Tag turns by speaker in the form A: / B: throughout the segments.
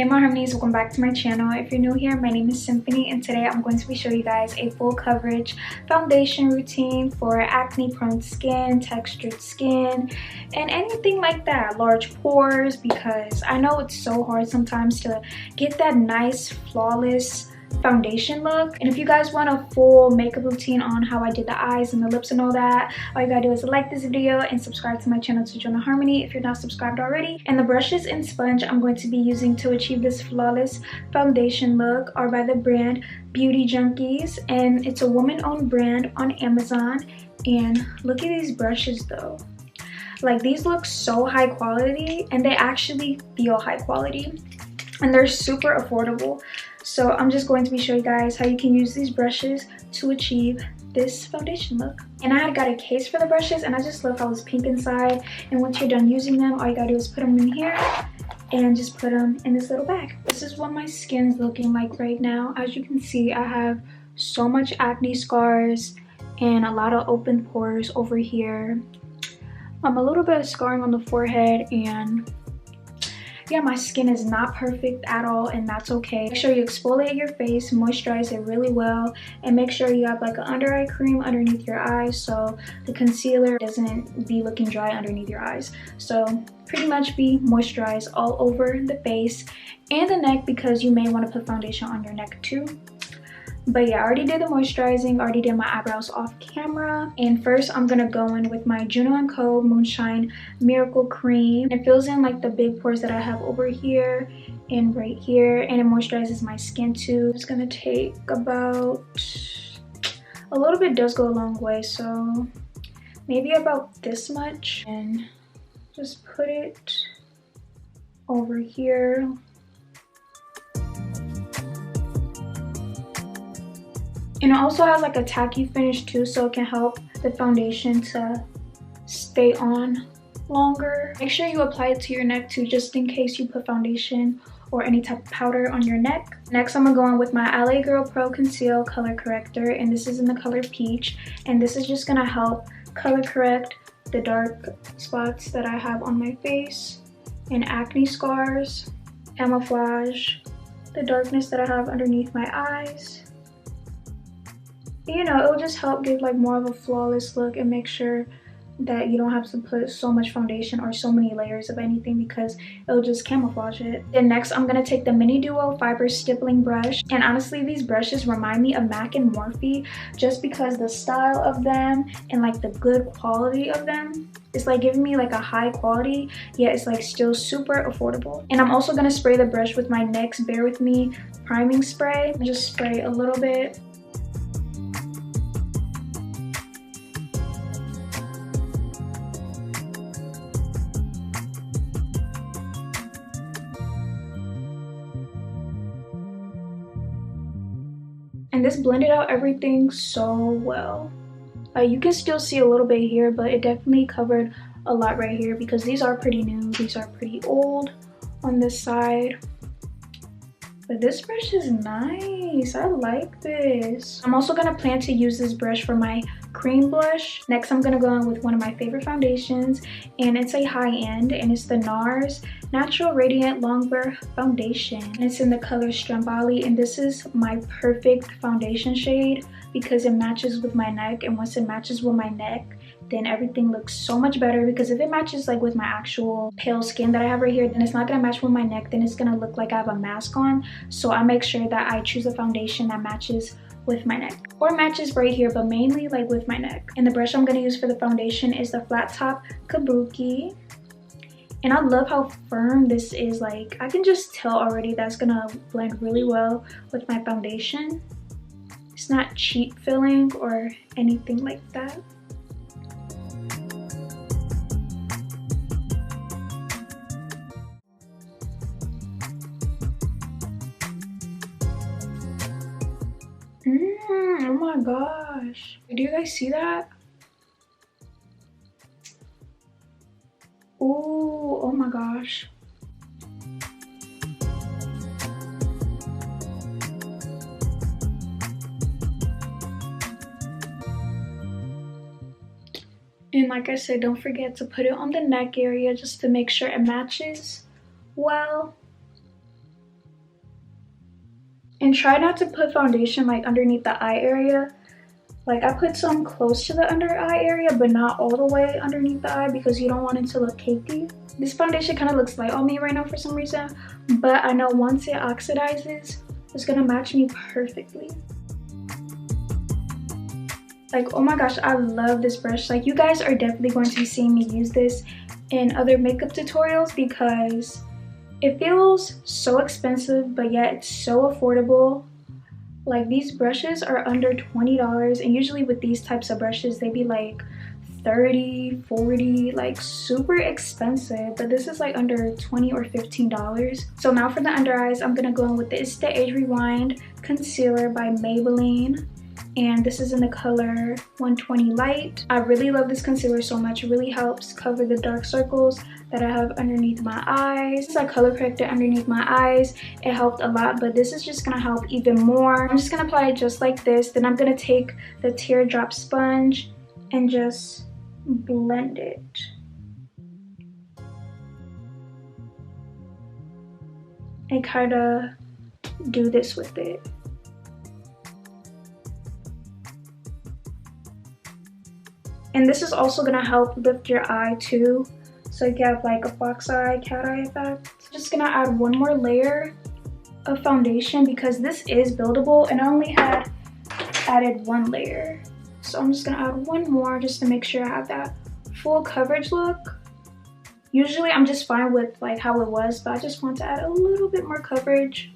A: Hey my harmonies, welcome back to my channel. If you're new here, my name is Symphony and today I'm going to be showing you guys a full coverage foundation routine for acne prone skin, textured skin, and anything like that, large pores, because I know it's so hard sometimes to get that nice flawless foundation look. And if you guys want a full makeup routine on how I did the eyes and the lips and all that, all you gotta do is like this video and subscribe to my channel to join the harmony if you're not subscribed already. And the brushes and sponge I'm going to be using to achieve this flawless foundation look are by the brand Beauty Junkees, and it's a woman-owned brand on Amazon. And look at these brushes though. Like, these look so high quality and they actually feel high quality and they're super affordable. So I'm just going to be showing you guys how you can use these brushes to achieve this foundation look. And I had got a case for the brushes and I just love how it's pink inside. And once you're done using them, all you gotta do is put them in here and just put them in this little bag. This is what my skin's looking like right now. As you can see, I have so much acne scars and a lot of open pores over here. A little bit of scarring on the forehead, and yeah, my skin is not perfect at all, and that's okay. Make sure you exfoliate your face, moisturize it really well, and make sure you have like an under eye cream underneath your eyes so the concealer doesn't be looking dry underneath your eyes. So pretty much be moisturized all over the face and the neck, because you may want to put foundation on your neck too. But yeah, I already did the moisturizing, already did my eyebrows off camera. And first I'm gonna go in with my Juno&Co Moonshine Miracle Cream. It fills in like the big pores that I have over here and right here, and it moisturizes my skin too. It's gonna take about, a little bit does go a long way, so maybe about this much, and just put it over here. And it also has like a tacky finish too, so it can help the foundation to stay on longer. Make sure you apply it to your neck too, just in case you put foundation or any type of powder on your neck. Next, I'm gonna go on with my LA Girl Pro Conceal Color Corrector, and this is in the color Peach. And this is just gonna help color correct the dark spots that I have on my face and acne scars, camouflage the darkness that I have underneath my eyes. You know, it'll just help give like more of a flawless look and make sure that you don't have to put so much foundation or so many layers of anything, because it'll just camouflage it. Then next, I'm gonna take the Mini Duo Fiber Stippling brush, and honestly these brushes remind me of MAC and Morphe just because the style of them and like the good quality of them. It's like giving me like a high quality, yet it's like still super affordable. And I'm also gonna spray the brush with my Nyx Bare With Me priming spray. Just spray a little bit. And this blended out everything so well. You can still see a little bit here, but it definitely covered a lot right here, because these are pretty new. These are pretty old on this side. But this brush is nice. I like this. I'm also gonna plan to use this brush for my cream blush. Next, I'm gonna go in with one of my favorite foundations, and it's a high-end, and it's the Nars Natural Radiant Longwear Foundation. And it's in the color Stromboli, and this is my perfect foundation shade because it matches with my neck. And once it matches with my neck, then everything looks so much better, because if it matches like with my actual pale skin that I have right here, then it's not gonna match with my neck. Then it's gonna look like I have a mask on. So I make sure that I choose a foundation that matches with my neck, or matches right here, but mainly like with my neck. And the brush I'm gonna use for the foundation is the Flat Top Kabuki. And I love how firm this is. Like, I can just tell already that's gonna blend really well with my foundation. It's not cheap filling or anything like that. Oh my gosh. Do you guys see that? Ooh, oh my gosh. And like I said, don't forget to put it on the neck area just to make sure it matches well. And try not to put foundation like underneath the eye area. Like I put some close to the under eye area, but not all the way underneath the eye because you don't want it to look cakey. This foundation kind of looks light on me right now for some reason, but I know once it oxidizes, it's gonna match me perfectly. Like, oh my gosh, I love this brush. Like, you guys are definitely going to be seeing me use this in other makeup tutorials because it feels so expensive, but yet it's so affordable. Like, these brushes are under $20, and usually with these types of brushes, they be like 30, 40, like super expensive, but this is like under $20 or $15. So now for the under eyes, I'm gonna go in with this the Age Rewind Concealer by Maybelline. And this is in the color 120 Light. I really love this concealer so much. It really helps cover the dark circles that I have underneath my eyes. Since I color corrected underneath my eyes, it helped a lot, but this is just gonna help even more. I'm just gonna apply it just like this. Then I'm gonna take the teardrop sponge and just blend it. And kind of do this with it. And this is also gonna help lift your eye too. So you have like a fox eye, cat eye effect. So just gonna add one more layer of foundation because this is buildable and I only had added one layer. So I'm just gonna add one more just to make sure I have that full coverage look. Usually I'm just fine with like how it was, but I just want to add a little bit more coverage.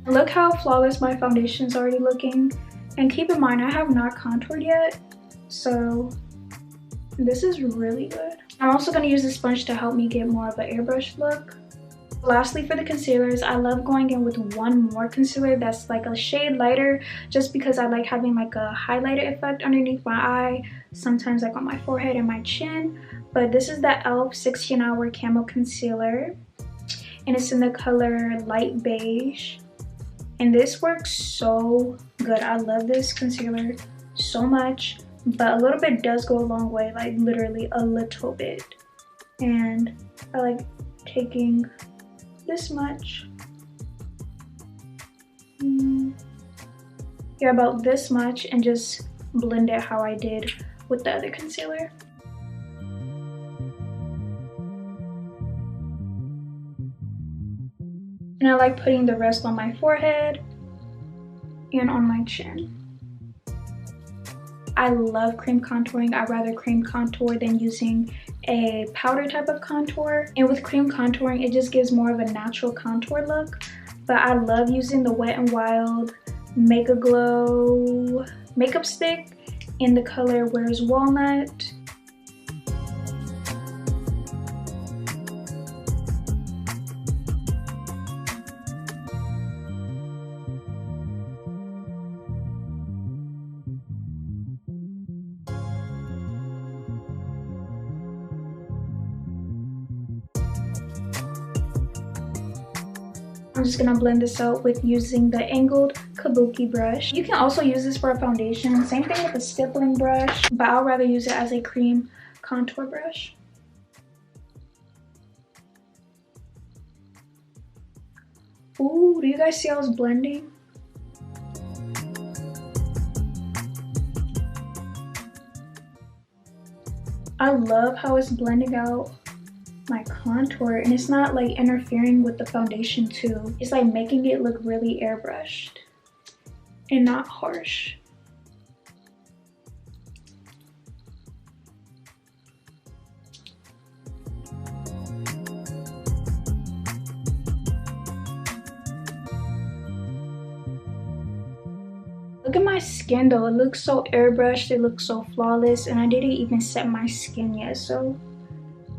A: Look how flawless my foundation is already looking. And keep in mind, I have not contoured yet, so this is really good. I'm also going to use the sponge to help me get more of an airbrush look. Lastly, for the concealers, I love going in with one more concealer that's like a shade lighter, just because I like having like a highlighter effect underneath my eye, sometimes like on my forehead and my chin. But this is the e.l.f. 16 Hour Camo Concealer, and it's in the color Light Beige. And this works so good. I love this concealer so much, but a little bit does go a long way, like literally a little bit. And I like taking this much, yeah, about this much, and just blend it how I did with the other concealer. And I like putting the rest on my forehead and on my chin. I love cream contouring. I'd rather cream contour than using a powder type of contour. And with cream contouring, it just gives more of a natural contour look. But I love using the Wet n Wild Make a Glow makeup stick in the color Where's Walnut. I'm just gonna blend this out with using the angled kabuki brush. You can also use this for a foundation. Same thing with the stippling brush, but I'd rather use it as a cream contour brush. Ooh, do you guys see how it's blending? I love how it's blending out my contour, and it's not like interfering with the foundation too. It's like making it look really airbrushed and not harsh. Look at my skin though, it looks so airbrushed, it looks so flawless, and I didn't even set my skin yet, so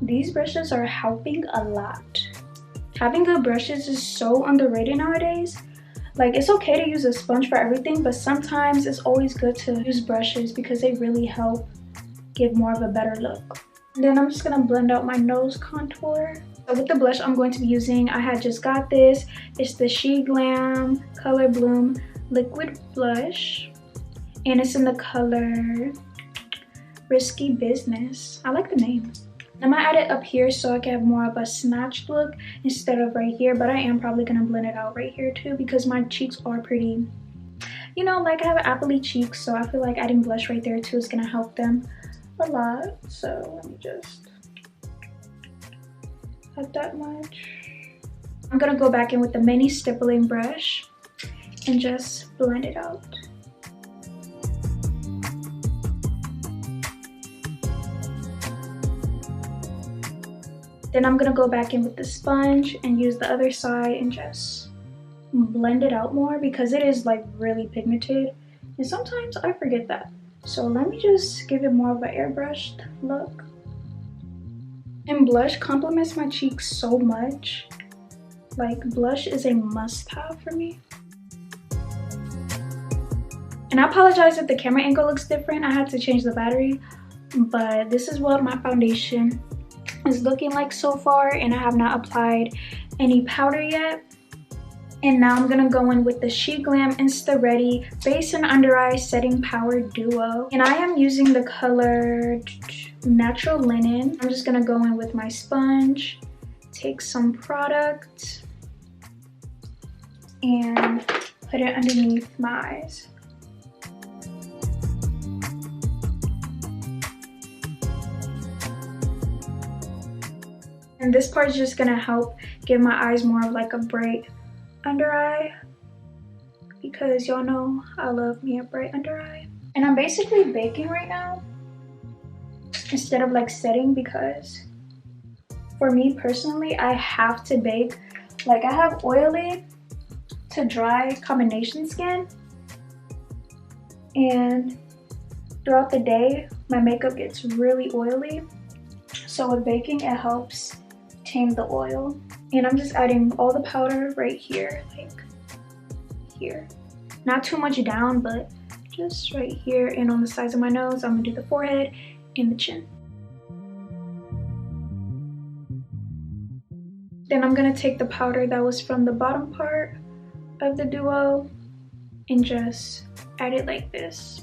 A: these brushes are helping a lot. Having good brushes is so underrated nowadays. Like, it's okay to use a sponge for everything, but sometimes it's always good to use brushes because they really help give more of a better look. And then I'm just gonna blend out my nose contour. So with the blush I'm going to be using, I had just got this. It's the She Glam Color Bloom Liquid Blush. And it's in the color Risky Business. I like the name. I'm gonna add it up here so I can have more of a snatched look instead of right here, but I am probably gonna blend it out right here too because my cheeks are pretty, you know, like I have apple-y cheeks, so I feel like adding blush right there too is gonna help them a lot. So let me just add that much. I'm gonna go back in with the mini stippling brush and just blend it out. Then I'm gonna go back in with the sponge and use the other side and just blend it out more because it is like really pigmented and sometimes I forget that. So let me just give it more of an airbrushed look. And blush complements my cheeks so much. Like blush is a must-have for me. And I apologize if the camera angle looks different. I had to change the battery, but this is what my foundation is looking like so far, and I have not applied any powder yet. And now I'm gonna go in with the SheGlam Insta Ready Base and Under Eye Setting Power Duo, and I am using the color Natural Linen. I'm just gonna go in with my sponge, take some product and put it underneath my eyes. And this part is just gonna help give my eyes more of like a bright under eye because y'all know I love me a bright under eye. And I'm basically baking right now instead of like setting because for me personally, I have to bake. Like I have oily to dry combination skin, and throughout the day, my makeup gets really oily. So with baking, it helps tame the oil. And I'm just adding all the powder right here, like here. Not too much down, but just right here and on the sides of my nose. I'm gonna do the forehead and the chin. Then I'm gonna take the powder that was from the bottom part of the duo and just add it like this.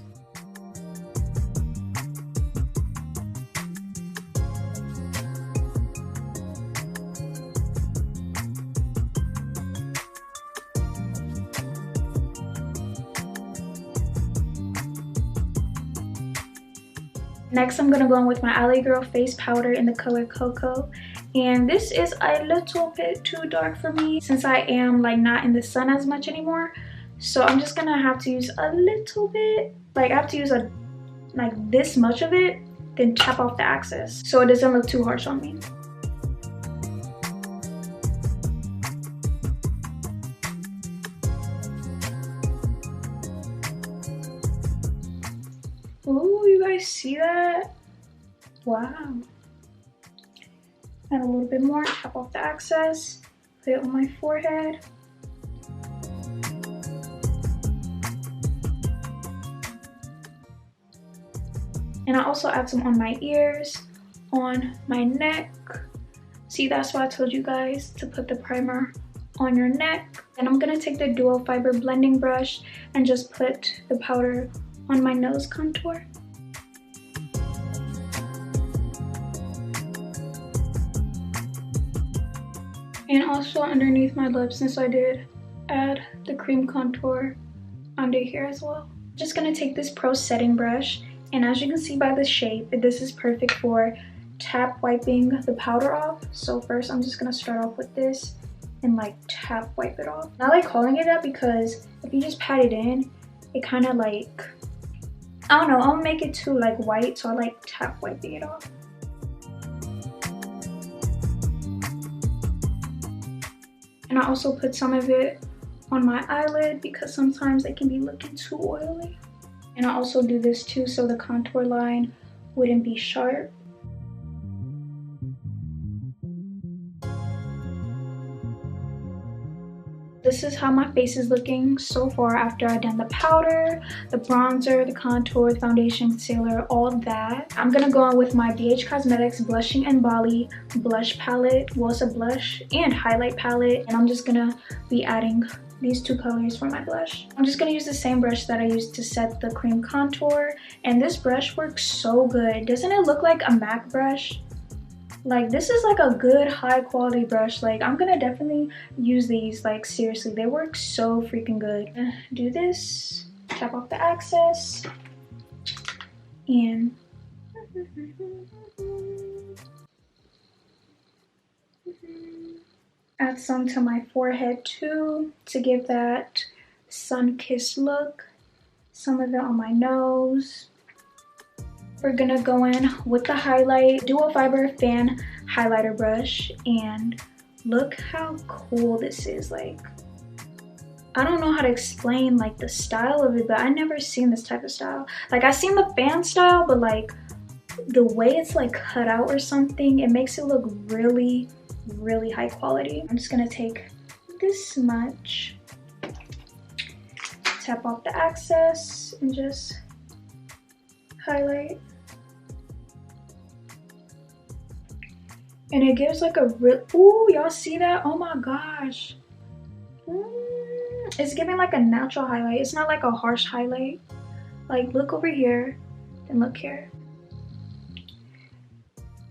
A: Next, I'm gonna go in with my LA Girl face powder in the color Cocoa. And this is a little bit too dark for me since I am like not in the sun as much anymore. So I'm just gonna have to use a little bit. Like I have to use like this much of it, then tap off the excess so it doesn't look too harsh on me. Ooh, you guys see that? Wow. Add a little bit more, tap off the excess, put it on my forehead. And I also add some on my ears, on my neck. See, that's why I told you guys to put the primer on your neck. And I'm gonna take the Dual Fiber blending brush and just put the powder on my nose contour. And also underneath my lips, since I did add the cream contour under here as well. Just gonna take this Pro setting brush, and as you can see by the shape, this is perfect for tap wiping the powder off. So first I'm just gonna start off with this and like tap wipe it off. I like calling it that because if you just pat it in, it kind of like, I don't know, I'll make it too like white, so I like tap wiping it off. And I also put some of it on my eyelid because sometimes it can be looking too oily. And I also do this too so the contour line wouldn't be sharp. This is how my face is looking so far after I've done the powder, the bronzer, the contour, the foundation, concealer, all that. I'm gonna go on with my BH Cosmetics Blushing and Bali blush palette. Well, it's a blush and highlight palette. And I'm just gonna be adding these two colors for my blush. I'm just gonna use the same brush that I used to set the cream contour. And this brush works so good. Doesn't it look like a MAC brush? Like, this is like a good high quality brush. Like, I'm gonna definitely use these. Like, seriously, they work so freaking good. Do this, tap off the excess, and add some to my forehead too to give that sun-kissed look. Some of it on my nose. We're gonna go in with the highlight, dual fiber fan highlighter brush, and look how cool this is. Like, I don't know how to explain like the style of it, but I never seen this type of style. Like, I've seen the fan style, but like the way it's like cut out or something, it makes it look really, really high quality. I'm just gonna take this much, tap off the excess, and just highlight. And it gives like a real, ooh, y'all see that? Oh my gosh. It's giving like a natural highlight. It's not like a harsh highlight. Like, look over here and look here.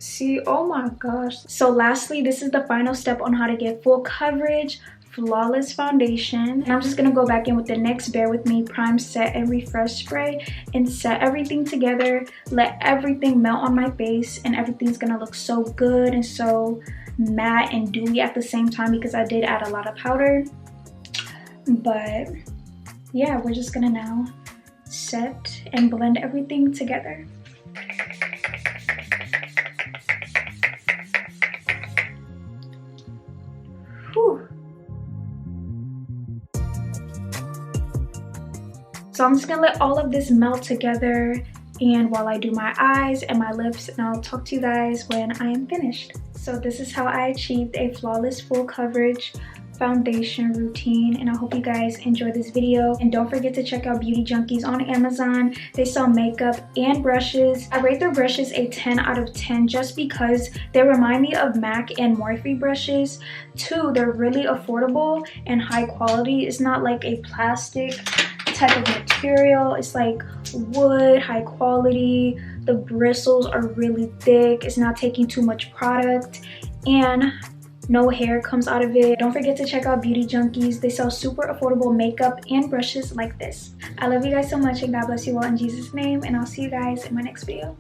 A: See, oh my gosh. So lastly, this is the final step on how to get full coverage, flawless foundation. And I'm just gonna go back in with the Nyx Bare With Me Prime Set and Refresh Spray and set everything together, let everything melt on my face, and everything's gonna look so good and so matte and dewy at the same time because I did add a lot of powder. But yeah, we're just gonna now set and blend everything together. Whew. So I'm just gonna let all of this melt together, and while I do my eyes and my lips, and I'll talk to you guys when I am finished. So this is how I achieved a flawless full coverage foundation routine, and I hope you guys enjoyed this video. And don't forget to check out Beauty Junkees on Amazon. They sell makeup and brushes. I rate their brushes a 10 out of 10 just because they remind me of MAC and Morphe brushes. 2, they're really affordable and high quality. It's not like a plastic type of material. It's like wood, high quality. The bristles are really thick. It's not taking too much product, and no hair comes out of it. Don't forget to check out Beauty Junkees. They sell super affordable makeup and brushes like this. I love you guys so much, and God bless you all in Jesus' name, and I'll see you guys in my next video.